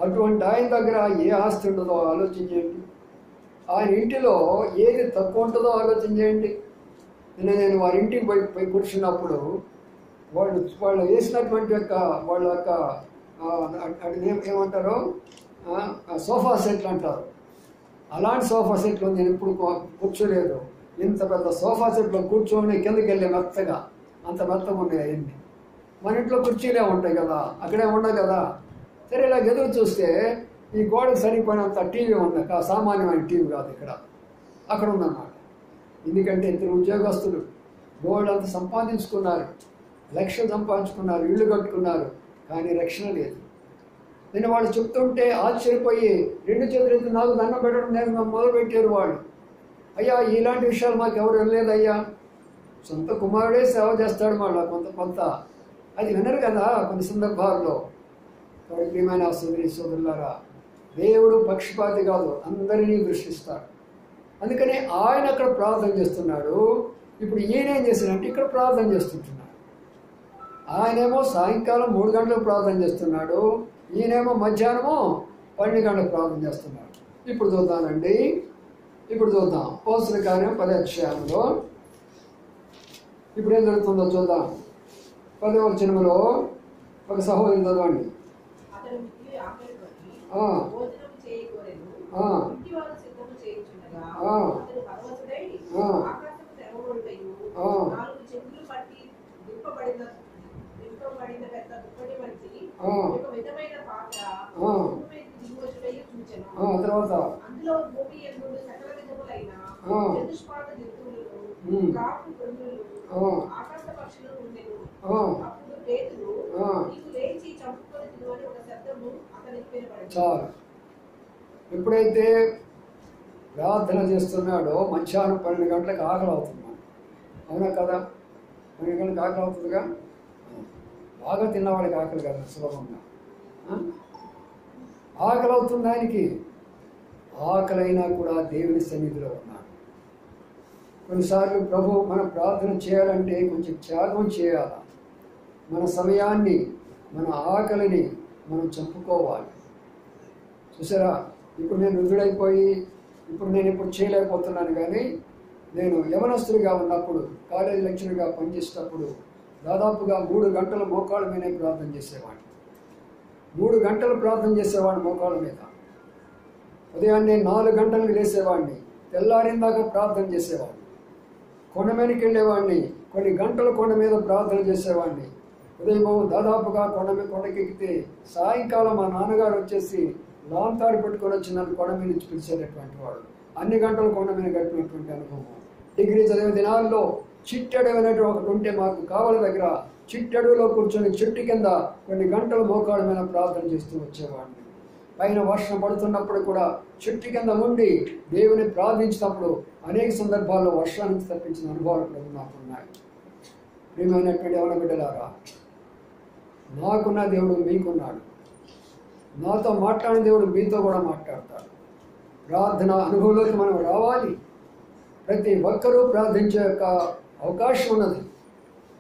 అటువంటి ఆయన దగ్గర ఏ ఆస్తి ఉంటుందో ఆలోచించేయండి, ఆయన ఇంటిలో ఏది తక్కువ ఉంటుందో ఆలోచించేయండి. నేను వారి ఇంటికి పోయి కూర్చున్నప్పుడు వాళ్ళు వేసినటువంటి యొక్క వాళ్ళ యొక్క ఏమంటారో సోఫా సెట్లు అంటారు. అలాంటి సోఫా సెట్లు నేను ఎప్పుడు కూర్చోలేదు. ఇంత పెద్ద సోఫా సెట్లో కూర్చొని కిందకి వెళ్ళే మెత్తగా, అంత మెత్తగా ఉన్నాయి అవన్నీ. మన ఇంట్లో కుర్చీలే ఉంటాయి కదా, అక్కడే ఉండవు కదా. సరే, ఇలా ఎదురు చూస్తే ఈ గోడకు సరిపోయినంత టీవీ ఉంది, సామాన్యమైన టీవీ కాదు, అక్కడ ఉందన్నమాట. ఎందుకంటే ఇద్దరు ఉద్యోగస్తులు గోల్డ్ అంత సంపాదించుకున్నారు, లక్షలు సంపాదించుకున్నారు, ఇళ్ళు కట్టుకున్నారు, కానీ రక్షణ లేదు. నేను వాళ్ళు చెప్తుంటే ఆశ్చర్యపోయి 2 చేతులు నాకు దండం పెట్టడం నేను మొదలుపెట్టారు వాళ్ళు. అయ్యా, ఇలాంటి విషయాలు మాకు ఎవరు వెళ్ళలేదయ్యా. సొంత కుమారుడే సేవ చేస్తాడు మళ్ళా కొంత అది వినరు కదా కొన్ని సందర్భాల్లో. కాబట్టి ప్రియమైన సోదరి సోదరులారా, దేవుడు పక్షపాతి కాదు, అందరినీ దృష్టిస్తాడు. అందుకని ఆయన అక్కడ ప్రార్థన చేస్తున్నాడు. ఇప్పుడు ఈయన ఏం చేశాడంటే ఇక్కడ ప్రార్థన చేస్తుంటున్నాడు. ఆయనేమో సాయంకాలం 3 గంటలకు ప్రార్థన చేస్తున్నాడు, ఈయనేమో మధ్యాహ్నమో 12 గంటలకు ప్రార్థన చేస్తున్నాడు. ఇప్పుడు చూద్దామండి, ఇప్పుడు చూద్దాం అపోస్తలుల కార్యం 10వ అధ్యాయంలో ఇప్పుడు ఏం జరుగుతుందో చూద్దాం. 10వ వచనంలో ఒక సహోదరుని చదవండి. తర్వాత చాలు. ఎప్పుడైతే ప్రార్థన చేస్తున్నాడో మధ్యాహ్నం 12 గంటలకు ఆకలి అవుతున్నాడు, అవునా కదా? మనకి ఆకలి అవుతుందిగా, బాగా తిన్నవాడికి ఆకలి కదా సులభంగా. ఆకలి అవుతుంది ఆయనకి. ఆకలైనా కూడా దేవుని సన్నిధిలో ఉన్నాడు. కొన్నిసార్లు ప్రభు మన ప్రార్థన చేయాలంటే కొంచెం త్యాగం చేయాలి. మన సమయాన్ని, మన ఆకలిని మనం చంపుకోవాలి. చూసారా, ఇప్పుడు నేను వృద్ధుడైపోయి ఇప్పుడు చేయలేకపోతున్నాను. కానీ నేను యవనస్తుడిగా ఉన్నప్పుడు, కాలేజీ లెక్చరర్గా పనిచేసేటప్పుడు దాదాపుగా 3 గంటల మోకాళ్ళ మీదే ప్రార్థన చేసేవాడిని. 3 గంటలు ప్రార్థన చేసేవాడిని మోకాళ్ళ మీద. ఉదయాన్నే 4 గంటలకు లేసేవాడిని, తెల్లారిందాక ప్రార్థన చేసేవాడిని. కొండ మీదకి వెళ్ళేవాడిని, కొన్ని గంటలు కొండ మీద ప్రార్థన చేసేవాడిని. ఉదయం దాదాపుగా కొండకెక్కితే సాయంకాలం మా నాన్నగారు వచ్చేసి లాంతాడు పెట్టుకొని వచ్చి నన్ను కొండ మీద నుంచి పిలిచేటటువంటి వాడు. అన్ని గంటలు కొండ మీద గడిపినటువంటి అనుభవం. డిగ్రీ చదివే దినాల్లో చిట్టెడవి అనేటువంటి ఒకటి ఉంటే మాకు కావల దగ్గర చిట్టెడవిలో కూర్చొని చెట్టు కింద కొన్ని గంటలు మోకాళ్ళ మీద ప్రార్థన చేస్తూ వచ్చేవాడిని. పైన వర్షం పడుతున్నప్పుడు కూడా చెట్టు కింద ఉండి దేవుని ప్రార్థించినప్పుడు అనేక సందర్భాల్లో వర్షానికి తప్పించిన అనుభవాలు కూడా నాకున్నాయి. ప్రియమైనటువంటి యవన బిడ్డలారా, నాకున్న దేవుడు మీకున్నాడు. నాతో మాట్లాడిన దేవుడు మీతో కూడా మాట్లాడతాడు. ప్రార్థన అనుభవంలోకి మనం రావాలి. ప్రతి ఒక్కరూ ప్రార్థించే యొక్క అవకాశం ఉన్నది.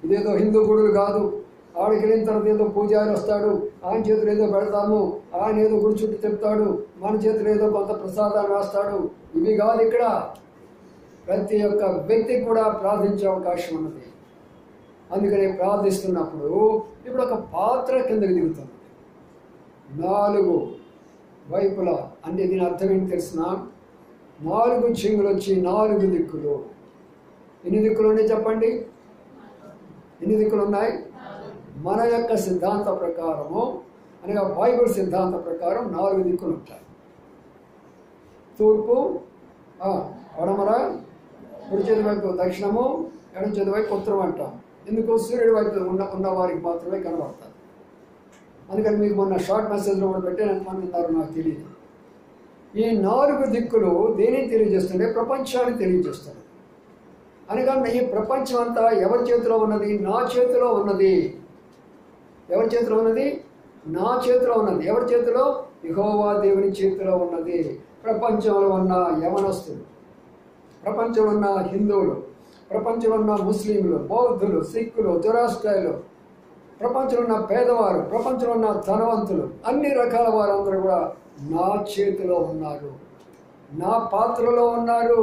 ఇదేదో హిందూ గుడులు కాదు. ఆడికి వెళ్ళిన తర్వాత ఏదో పూజారి వస్తాడు, ఆయన చేతులు ఏదో పెడతాము, ఆయన ఏదో గుడి చుట్టూ తిప్పుతాడు, మన చేతులు ఏదో కొంత ప్రసాదాలు వేస్తాడు. ఇవి కాదు. ఇక్కడ ప్రతి ఒక్క వ్యక్తి కూడా ప్రార్థించే అవకాశం ఉన్నది. అందుకని ప్రార్థిస్తున్నప్పుడు ఇప్పుడు ఒక పాత్ర కిందకి దిగుతుంది. 4 వైపులా. అంటే దీని అర్థం ఏంటి తెలిసిన? 4 చెంగులు వచ్చి 4 దిక్కులు. ఎన్ని దిక్కులు ఉన్నాయి చెప్పండి? ఎన్ని దిక్కులు ఉన్నాయి? మన యొక్క సిద్ధాంత ప్రకారము, అనగా బైబిల్ సిద్ధాంత ప్రకారం 4 దిక్కులు ఉంటాయి. తూర్పు, పడమర, కుడి చేతి వైపు దక్షిణము, ఎడమ చేతి వైపు ఉత్తరం అంటాం. ఎందుకు? సూర్యుడి వైపు ఉన్న వారికి మాత్రమే కనబడతారు. అందుకని మీకు మొన్న షార్ట్ మెసేజ్లో కూడా పెట్టాను. ఎంతమంది ఉన్నారో నాకు తెలియదు. ఈ 4 దిక్కులు దేనిని తెలియజేస్తుంటే ప్రపంచాన్ని తెలియజేస్తుంది. అనగా ఈ ప్రపంచం అంతా ఎవరి చేతిలో ఉన్నది? నా చేతిలో ఉన్నది. ఎవరి చేతిలో ఉన్నది? నా చేతిలో ఉన్నది. ఎవరి చేతిలో? యెహోవా దేవుని చేతిలో ఉన్నది. ప్రపంచంలో ఉన్న యవనస్తులు, ప్రపంచంలో ఉన్న హిందువులు, ప్రపంచంలో ఉన్న ముస్లింలు, బౌద్ధులు, సిక్కులు, జొరాస్ట్రియన్లు, ప్రపంచంలో ఉన్న పేదవారు, ప్రపంచంలో ఉన్న ధనవంతులు, అన్ని రకాల వారందరూ కూడా నా చేతిలో ఉన్నారు, నా పాత్రలో ఉన్నారు.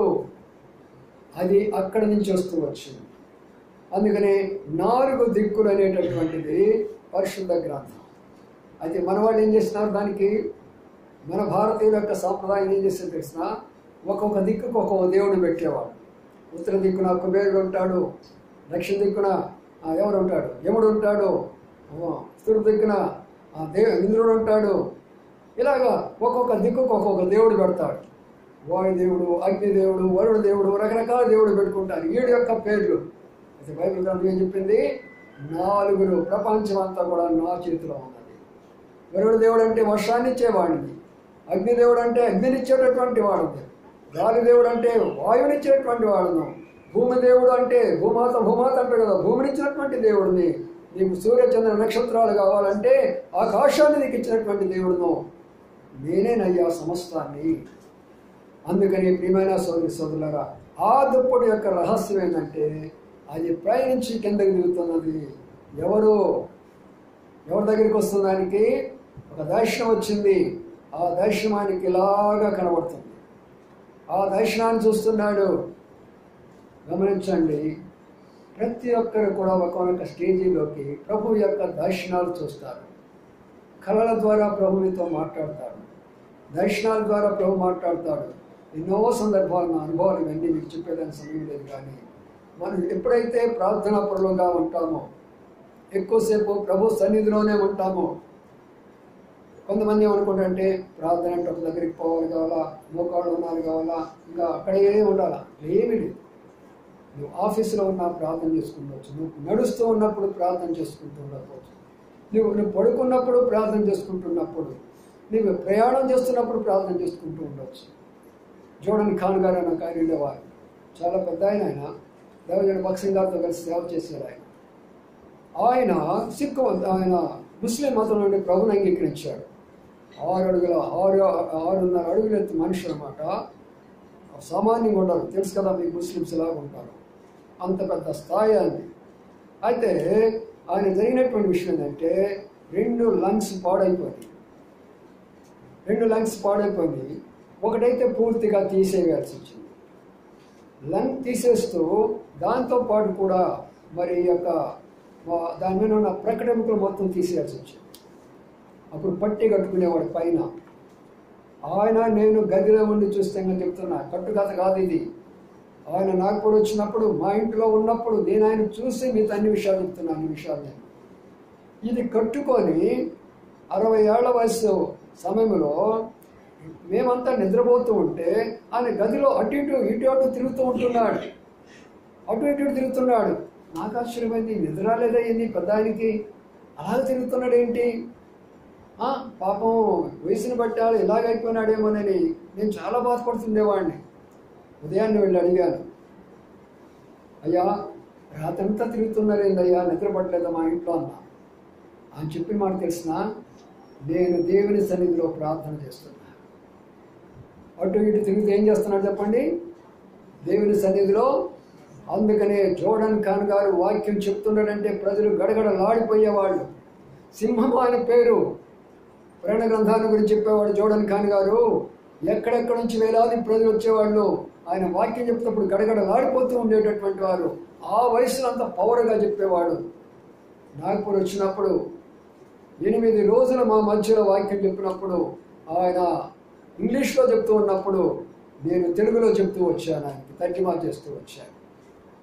అది అక్కడి నుంచి వస్తూ వచ్చింది. అందుకని 4 దిక్కులు అనేటటువంటిది పరిశుద్ధ గ్రంథం. అయితే మన వాళ్ళు ఏం చేస్తున్నారు? దానికి మన భారతీయుల యొక్క సాంప్రదాయం ఏం చేస్తే తెలిసిన, ఒక్కొక్క దిక్కుకు ఒక్కొక్క దేవుడు పెట్టేవాడు. ఉత్తర దిక్కున కుబేరుడు ఉంటాడు, దక్షిణ దిక్కున ఎవరు ఉంటాడు? యముడు ఉంటాడు, తూర్పు దిక్కున ఇంద్రుడు ఉంటాడు. ఇలాగా ఒక్కొక్క దిక్కుకు ఒక్కొక్క దేవుడు పెడతాడు. వాయుదేవుడు, అగ్నిదేవుడు, వరుణ దేవుడు, రకరకాల దేవుడు పెట్టుకుంటారు. 7 యొక్క పేర్లు. అయితే బైబిల్ గ్రంథం ఏం చెప్పింది? 4 ప్రపంచం అంతా కూడా నా చేతిలో ఉన్నది. వరుణ దేవుడు అంటే వర్షాన్ని ఇచ్చేవాడిని, అగ్నిదేవుడు అంటే అగ్నినిచ్చేటటువంటి వాడు, గాలిదేవుడు అంటే వాయువునిచ్చేటటువంటి వాడును, భూమిదేవుడు అంటే భూమాత అంటారు కదా, భూమినిచ్చినటువంటి దేవుడిని. నీకు సూర్యచంద్ర నక్షత్రాలు కావాలంటే ఆకాశాన్ని నీకు ఇచ్చినటువంటి దేవుడును. నేనేనయ్యా సమస్తాన్ని. అందుకని ప్రియమైన సోదరులారా, ఆ దుప్పటి యొక్క రహస్యం ఏంటంటే అది పైనుంచి కిందకి దిగుతున్నది. ఎవరి దగ్గరికి వస్తుంది? దానికి ఒక దర్శనం వచ్చింది. ఆ దర్శనానికి ఇలాగా కనబడుతుంది. ఆ దర్శనాన్ని చూస్తున్నాడు. గమనించండి, ప్రతి ఒక్కరు కూడా ఒక స్టేజీలోకి ప్రభు యొక్క దర్శనాలు చూస్తారు. కళల ద్వారా ప్రభునితో మాట్లాడతాడు, దర్శనాల ద్వారా ప్రభు మాట్లాడతాడు. ఎన్నో సందర్భాలు, నా అనుభవాలు ఇవన్నీ మీకు చెప్పేదానికి సమయం లేదు. కానీ మనం ఎప్పుడైతే ప్రార్థనాపరులుగా ఉంటామో, ఎక్కువసేపు ప్రభు సన్నిధిలోనే ఉంటామో. కొంతమంది ఏమనుకుంటారంటే ప్రార్థన అంటే ఒక దగ్గరికి పోవాలి కావాలా, మోకాళ్ళు ఉండాలి కావాలా, ఇంకా అక్కడే ఉండాలా. ఏమి లేదు. నువ్వు ఆఫీసులో ఉన్నా ప్రార్థన చేసుకుంటవచ్చు, నువ్వు నడుస్తూ ఉన్నప్పుడు ప్రార్థన చేసుకుంటూ ఉండవచ్చు, నువ్వు పడుకున్నప్పుడు ప్రార్థన చేసుకుంటున్నప్పుడు, నువ్వు ప్రయాణం చేస్తున్నప్పుడు ప్రార్థన చేసుకుంటూ ఉండవచ్చు. జోడన్ ఖాన్ గారు అన్న ఆయన ఉండేవారు. చాలా పెద్ద ఆయన. దైవజనుడు భక్సింగ్ గారితో కలిసి సేవ చేశారు. ఆయన ఆయన ముస్లిం మతం నుండి ప్రభుని అంగీకరించాడు. 6.5 అడుగుల ఎత్తు మనిషి అనమాట. సామాన్యంగా ఉండరు, తెలుసు కదా మీకు, ముస్లిమ్స్ లాగా ఉంటారు, అంత పెద్ద స్థాయి అని. అయితే ఆయన జరిగినటువంటి విషయం ఏంటంటే 2 లంగ్స్ పాడైపోయింది. ఒకటైతే పూర్తిగా తీసేయాల్సి వచ్చింది. లంగ్ తీసేస్తూ దాంతోపాటు కూడా మరి దాని మీద ఉన్న ప్రకటనలు మొత్తం తీసేయాల్సి వచ్చింది. అప్పుడు పట్టి కట్టుకునేవాడు పైన. నేను గదిలో ఉండి చూస్తే చెప్తున్నా, కట్టుకథ కాదు ఇది. ఆయన నాగపూర్ వచ్చినప్పుడు మా ఇంట్లో ఉన్నప్పుడు నేను ఆయన చూసి మీతో అన్ని విషయాలు చెప్తున్నాను. అన్ని విషయాలు నేను ఇది కట్టుకొని 60 ఏళ్ల వయసు సమయంలో మేమంతా నిద్రపోతూ ఉంటే ఆయన గదిలో అటు ఇటు తిరుగుతూ తిరుగుతున్నాడు. నాకు ఆశ్చర్యమైంది, నిద్ర లేదా ఏంది పెద్ద ఆయనకి అలా తిరుగుతున్నాడు ఏంటి? పాపం వయసుని బట్టాడు ఇలాగైపోయినాడేమోనని నేను చాలా బాధపడుతుండేవాడిని. ఉదయాన్నే వెళ్ళి అడిగాను, అయ్యా రాత్రంతా తిరుగుతున్నారేందయ్యా, నిద్ర పట్టలేదా మా ఇంట్లో అన్నా. ఆయన చెప్పిన మాట తెలిసిన, నేను దేవుని సన్నిధిలో ప్రార్థన చేస్తున్నా. అటు ఇటు తిరిగితే ఏం చేస్తున్నాడు చెప్పండి? దేవుని సన్నిధిలో. అందుకనే జోర్డాన్ ఖాన్ గారు వాక్యం చెప్తున్నాడంటే ప్రజలు గడగడలాడిపోయేవాళ్ళు. సింహం ఆయన పేరు. పురాణ గ్రంథాల గురించి చెప్పేవాడు జోర్డాన్ ఖాన్ గారు. ఎక్కడెక్కడ నుంచి వేలాది ప్రజలు వచ్చేవాళ్ళు. ఆయన వాక్యం చెప్తున్నప్పుడు గడగడలాడిపోతూ ఉండేటటువంటి వారు. ఆ వయసులో అంత పవర్గా చెప్పేవాడు. నాగపూర్ వచ్చినప్పుడు 8 రోజులు మా మధ్యలో వాక్యం చెప్పినప్పుడు ఆయన ఇంగ్లీష్లో చెప్తూ ఉన్నప్పుడు నేను తెలుగులో చెప్తూ వచ్చాను, ఆయనకి తర్జుమా చేస్తూ వచ్చాను.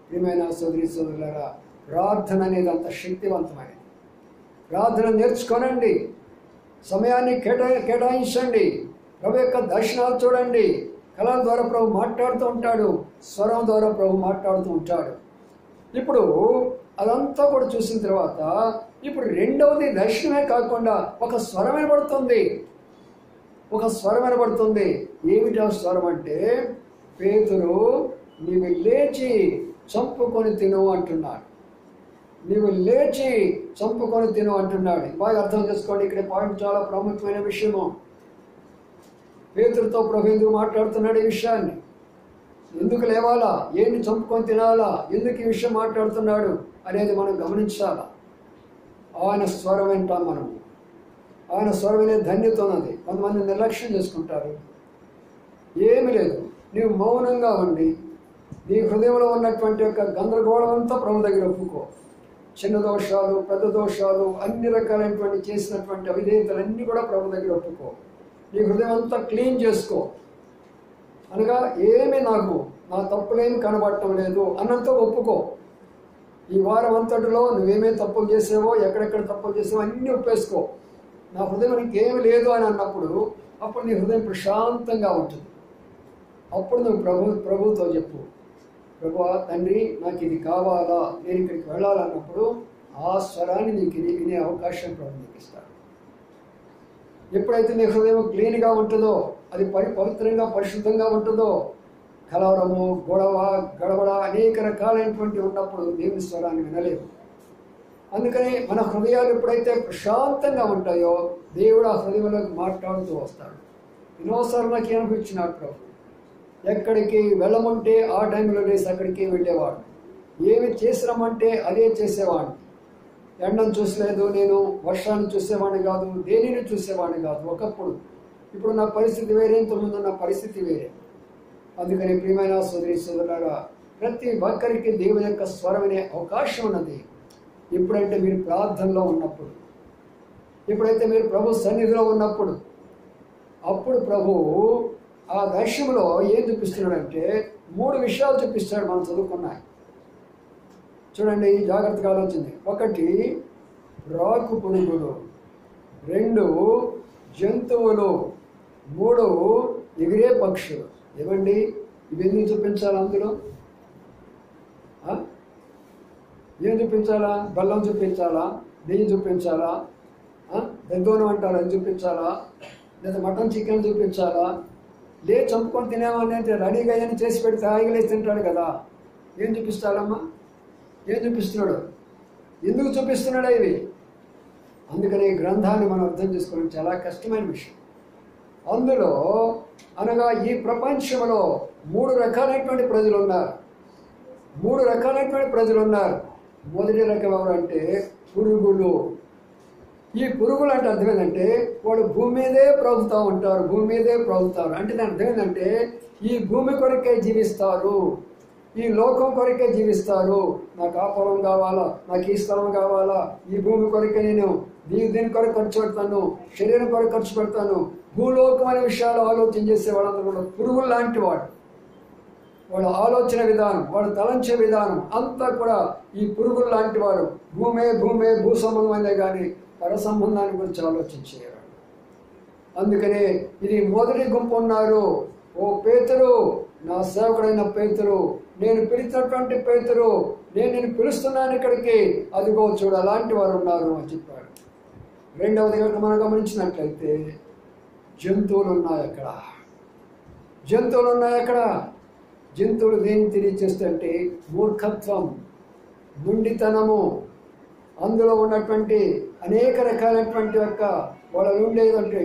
ప్రియమైన సోదరులారా, ప్రార్థన అనేది అంత శక్తివంతమైనది. ప్రార్థన నేర్చుకోనండి, సమయాన్ని కేటాయించండి, ప్రభు యొక్క దర్శనాలు చూడండి. కళల ద్వారా ప్రభు మాట్లాడుతూ ఉంటాడు, స్వరం ద్వారా ప్రభు మాట్లాడుతూ ఉంటాడు. ఇప్పుడు అదంతా కూడా చూసిన తర్వాత ఇప్పుడు రెండవది దర్శనమే కాకుండా ఒక స్వరం వినబడుతుంది. ఏమిటి ఆ స్వరం అంటే, పేతురు నీవు లేచి చంపుకొని తిను అంటున్నాడు. బాగా అర్థం చేసుకోండి, ఇక్కడ పాయింట్ చాలా ప్రాముఖ్యమైన విషయము. పేతురుతో ప్రభు ఎందుకు మాట్లాడుతున్నాడు ఈ విషయాన్ని? ఎందుకు లేవాలా, ఏంటి చంపుకొని తినాలా, ఎందుకు ఈ విషయం మాట్లాడుతున్నాడు అనేది మనం గమనించాలా. ఆయన స్వరం వింటాం మనం. ఆయన స్వరం అనే ధన్యత ఉన్నది. కొంతమంది నిర్లక్ష్యం చేసుకుంటారు. ఏమి లేదు, నీవు మౌనంగా ఉండి నీ హృదయంలో ఉన్నటువంటి యొక్క గందరగోళం అంతా ప్రభు దగ్గర ఒప్పుకో. చిన్న దోషాలు, పెద్ద దోషాలు, అన్ని రకాలైనటువంటి చేసినటువంటి అవిధేయతలన్నీ కూడా ప్రభు దగ్గర ఒప్పుకో. నీ హృదయం అంతా క్లీన్ చేసుకో. అనగా నా తప్పులేమి కనబడటం లేదు అన్నంతా ఒప్పుకో. ఈ వారం అంతటిలో నువ్వేమేమి తప్పులు చేసావో, ఎక్కడెక్కడ తప్పులు చేసావో అన్నీ ఒప్పేసుకో. నా హృదయం నీకు ఏమి లేదు అని అన్నప్పుడు అప్పుడు నీ హృదయం ప్రశాంతంగా ఉంటుంది. అప్పుడు నువ్వు ప్రభుతో చెప్పు, ప్రభువా తండ్రి నాకు ఇది కావాలా, నేను ఇక్కడికి వెళ్ళాలన్నప్పుడు ఆ స్వరాన్ని నీకు వినే అవకాశం ప్రభు నీకు ఇస్తాడు. ఎప్పుడైతే నీ హృదయం క్లీన్గా ఉంటుందో, అది పవిత్రంగా పరిశుద్ధంగా ఉంటుందో, కలవరము, గడబడ అనేక రకాలైనటువంటి ఉన్నప్పుడు దేవుని స్వరాన్ని వినలేము. అందుకని మన హృదయాలు ఎప్పుడైతే ప్రశాంతంగా ఉంటాయో దేవుడు ఆ హృదయంలోకి మాట్లాడుతూ వస్తాడు. ఎన్నోసార్లు నాకు అనిపించినాడు ప్రభు, ఎక్కడికి వెళ్ళమంటే ఆ టైంలో లేసి అక్కడికి వెళ్ళేవాడు. ఏమి చేసినామంటే అదే చేసేవాడిని. ఎండను చూసలేదు నేను, వర్షాన్ని చూసేవాడిని కాదు, దేనిని చూసేవాడిని కాదు ఒకప్పుడు. ఇప్పుడు నా పరిస్థితి వేరే, ఇంతకుముందు నా పరిస్థితి వేరే. అందుకని ప్రియమైన సోదరులారా, ప్రతి ఒక్కరికి దేవుని యొక్క స్వరం వినే అవకాశం ఉన్నది. ఎప్పుడంటే మీరు ప్రార్థనలో ఉన్నప్పుడు, ఎప్పుడైతే మీరు ప్రభు సన్నిధిలో ఉన్నప్పుడు, అప్పుడు ప్రభు ఆ దర్శనంలో ఏం చూపిస్తున్నాడంటే 3 విషయాలు చూపిస్తాడు. మనం చదువుకున్నాయి చూడండి, జాగ్రత్తగా ఆలోచింది. 1 రాకు పురుగులు, 2 జంతువులు, 3 ఎగిరే పక్షులు. ఏమండి ఇవన్నీ చూపించాలా? అందులో ఏం చూపించాలా? బెల్లం చూపించాలా? నెయ్యి చూపించాలా? దద్దోనం అంటారు అది చూపించాలా? లేదా మటన్ చికెన్ చూపించాలా? చంపుకొని తినేమనేది రెడీగా అని చేసి పెడితే హాయిగా లేచి తింటాడు కదా. ఏం చూపిస్తాడమ్మా? ఏం చూపిస్తున్నాడు? ఎందుకు చూపిస్తున్నాడా ఇవి? అందుకని ఈ గ్రంథాన్ని మనం అర్థం చేసుకోవడం చాలా కష్టమైన విషయం. అందులో అనగా ఈ ప్రపంచంలో 3 రకాలైనటువంటి ప్రజలు ఉన్నారు. 3 రకాలైనటువంటి ప్రజలు ఉన్నారు. మొదటి రకం ఎవరంటే పురుగులు. ఈ పురుగులు అంటే అర్థం ఏంటంటే వాడు భూమి మీదే బ్రతుకుతూ ఉంటారు, భూమి మీదే బ్రతుకుతారు. అంటే దాని అర్థం ఏంటంటే ఈ భూమి కొరకే జీవిస్తారు, ఈ లోకం కొరకే జీవిస్తారు. నాకు ఆ పొలం కావాలా, నాకు ఈ స్థలం కావాలా, ఈ భూమి కొరకే నేను దీని కొరకు ఖర్చు పెడతాను, శరీరం కొరకు ఖర్చు పెడతాను. భూలోకం అనే విషయాలు ఆలోచన చేసే వాళ్ళందరూ కూడా పురుగులు లాంటి వాడు. వాళ్ళ ఆలోచన విధానం, వాళ్ళు తలంచే విధానం అంతా కూడా ఈ పురుగులు లాంటి వారు. భూమే భూ సంబంధమైనదే కానీ పర సంబంధాన్ని గురించి ఆలోచించేవాడు. అందుకనే ఇది మొదటి గుంపు ఉన్నారు. ఓ పేతురు, నా సేవకుడైన పేతురు, నేను పిలిచినటువంటి పేతురు, నేను పిలుస్తున్నాను ఇక్కడికి, అదిగో చూడు అలాంటి వారు ఉన్నారు అని చెప్పాడు. రెండవది కనుక మనం గమనించినట్లయితే జంతువులు ఉన్నాయి అక్కడ. జంతువులు దేన్ని తెలియచేస్తుంటే మూర్ఖత్వం, మొండితనము, అందులో ఉన్నటువంటి అనేక రకాలైనటువంటి యొక్క వాళ్ళలో ఉండేటువంటి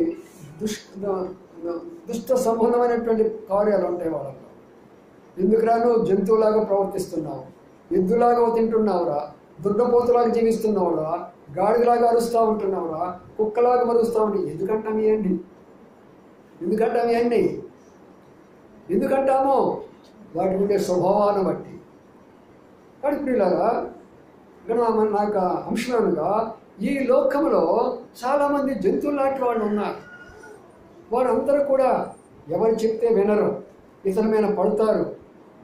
దుష్ట సంబంధమైనటువంటి కార్యాలు ఉంటాయి వాళ్ళలో. ఎందుకురా నువ్వు జంతువులాగా ప్రవర్తిస్తున్నావు, ఎద్దులాగా తింటున్నావురా, దుర్గపోతులాగా జీవిస్తున్నావురా, గాడిదలాగా అరుస్తూ ఉంటున్నావురా, కుక్కలాగా మరుస్తూ ఉంటే ఎందుకంటాము ఎందుకంటాము వాటి ఉండే స్వభావాన్ని బట్టి. కాబట్టి ప్రియులారా, ఇక్కడ నాకు అంశంగా ఈ లోకంలో చాలామంది జంతువులు లాంటి వాళ్ళు ఉన్నారు. వారందరూ కూడా ఎవరు చెప్తే వినరు, ఇతని మీద పడతారు,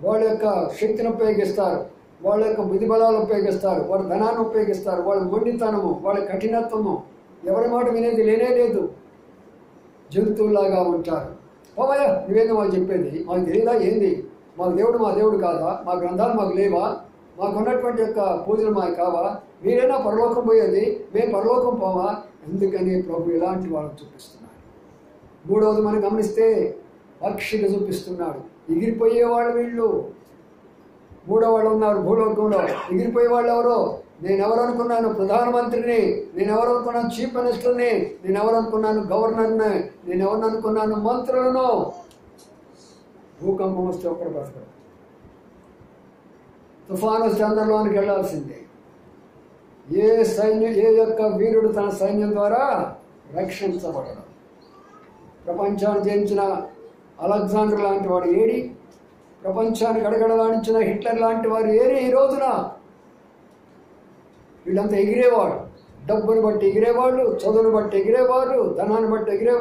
వాళ్ళ యొక్క శక్తిని ఉపయోగిస్తారు, వాళ్ళ యొక్క బుద్ధి బలాలు ఉపయోగిస్తారు, వాళ్ళ ధనాన్ని ఉపయోగిస్తారు, వాళ్ళ మొండితనము, వాళ్ళ కఠినత్వము, ఎవరి మాట వినేది లేనే లేదు. జంతువులాగా ఉంటారు. పోవయ్యా నువ్వేందో మాకు చెప్పేది, మాకు తెలియదా ఏంది? మా దేవుడు కాదా? మా గ్రంథాలు మాకు లేవా? మాకు ఉన్నటువంటి యొక్క పూజలు మాకు కావా? మీరైనా పరలోకం పోయేది, మేము పరలోకం పోవా? ఎందుకని ప్రభు ఇలాంటి వాళ్ళని చూపిస్తున్నారు. మూడవది మనం గమనిస్తే పక్షిగా చూపిస్తున్నాడు. ఎగిరిపోయేవాళ్ళు వీళ్ళు. మూడోవాళ్ళు ఉన్నారు భూలోకంలో. ఎగిరిపోయేవాళ్ళు ఎవరో? నేనెవరు అనుకున్నాను ప్రధానమంత్రిని, నేనెవరు అనుకున్నాను చీఫ్ మినిస్టర్ని, నేనెవరు అనుకున్నాను గవర్నర్ని, నేనెవరు అనుకున్నాను మంత్రులను. భూకంపం వస్తే ఒక్కడు బతకడు, తుఫాను వస్తే అందరిలోనికి వెళ్లాల్సిందే. ఏ యొక్క వీరుడు తన సైన్యం ద్వారా రక్షించబడడం. ప్రపంచాన్ని జయించిన అలెగ్జాండర్ లాంటి వాడు ఏడి? ప్రపంచాన్ని గడగడలాడించిన హిట్లర్ లాంటి వారు ఏరి ఈ రోజున? వీళ్ళంతా ఎగిరేవాడు. డబ్బును బట్టి ఎగిరేవాళ్ళు, చదువును బట్టి ఎగిరేవాళ్ళు, ధనాన్ని బట్టి ఎగిరేవాళ్ళు.